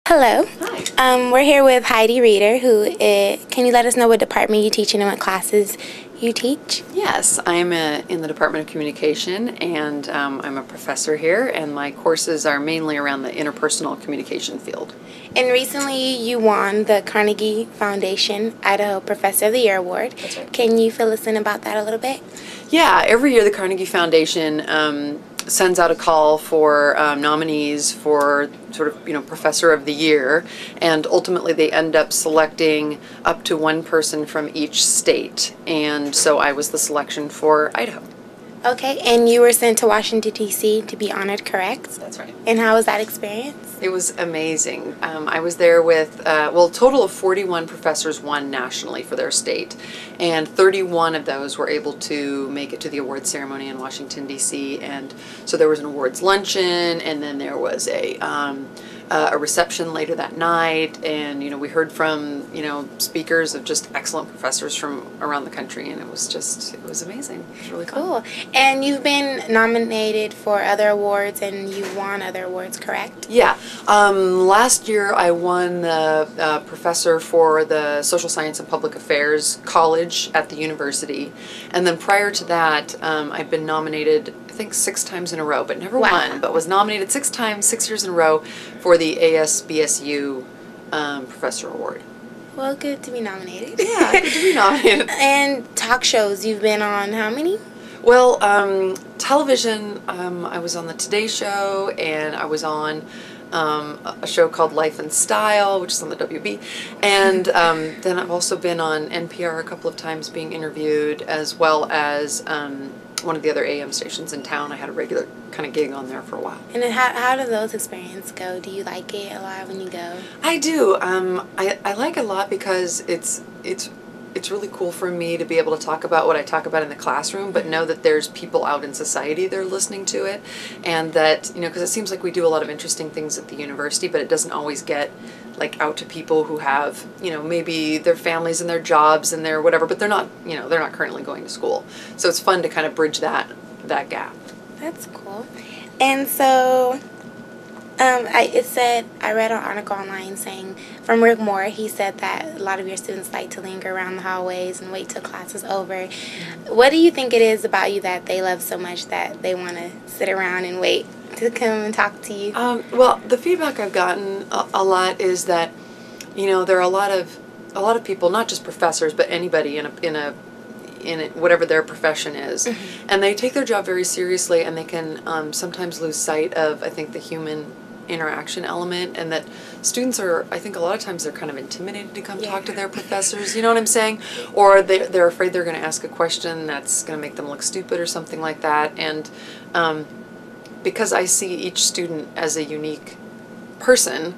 Hello. Hi. We're here with Heidi Reeder, can you let us know what department you teach in and what classes you teach? Yes, I'm in the Department of Communication, and I'm a professor here, and my courses are mainly around the interpersonal communication field. And recently you won the Carnegie Foundation Idaho Professor of the Year Award. That's right. Can you fill us in about that a little bit? Yeah, every year the Carnegie Foundation sends out a call for nominees for sort of, Professor of the Year, and ultimately they end up selecting up to one person from each state, and so I was the selection for Idaho. Okay, and you were sent to Washington, D.C. to be honored, correct? That's right. And how was that experience? It was amazing. I was there with, a total of 41 professors won nationally for their state, and 31 of those were able to make it to the awards ceremony in Washington, D.C., and so there was an awards luncheon, and then there was a reception later that night, and we heard from speakers of just excellent professors from around the country, and it was amazing. It was really cool. fun. And you've been nominated for other awards, and you won other awards, correct? Yeah. Last year I won the professor for the Social Science and Public Affairs College at the university, and then prior to that I've been nominated I think 6 times in a row, but never won, but was nominated 6 times, 6 years in a row for the ASBSU Professor Award. Well, good to be nominated. Yeah, good to be nominated. And talk shows, you've been on how many? Well, television, I was on the Today Show, and I was on a show called Life and Style, which is on the WB, and then I've also been on NPR a couple of times being interviewed, as well as one of the other AM stations in town. I had a regular kind of gig on there for a while. And then how do those experiences go? Do you like it a lot when you go? I do. I like it a lot because it's really cool for me to be able to talk about what I talk about in the classroom, but know that there's people out in society that are listening to it, and that, because it seems like we do a lot of interesting things at the university, but it doesn't always get like out to people who have, maybe their families and their jobs and their whatever, but they're not currently going to school. So it's fun to kind of bridge that gap. That's cool. And so I read an article online saying, from Rick Moore, he said that a lot of your students like to linger around the hallways and wait till class is over. What do you think it is about you that they love so much that they want to sit around and wait to come and talk to you? Well, the feedback I've gotten a lot is that, there are a lot of people, not just professors, but anybody in whatever their profession is, and they take their job very seriously, and they can sometimes lose sight of, I think, the human interaction element, and that students are, I think a lot of times they're kind of intimidated to come talk to their professors, you know what I'm saying? Or they're afraid they're going to ask a question that's going to make them look stupid or something like that, and because I see each student as a unique person,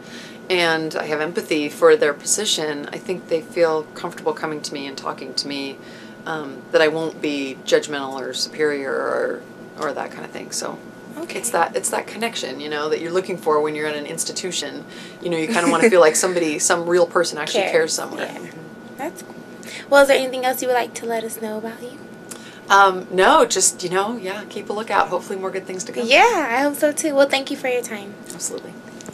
and I have empathy for their position, I think they feel comfortable coming to me and talking to me, that I won't be judgmental or superior or that kind of thing. So okay. It's that connection, that you're looking for when you're in an institution. You kind of want to feel like some real person actually cares somewhere. Yeah. That's cool. Well, is there anything else you would like to let us know about you? No, just, keep a lookout. Hopefully more good things to come. Yeah, I hope so too. Well, thank you for your time. Absolutely.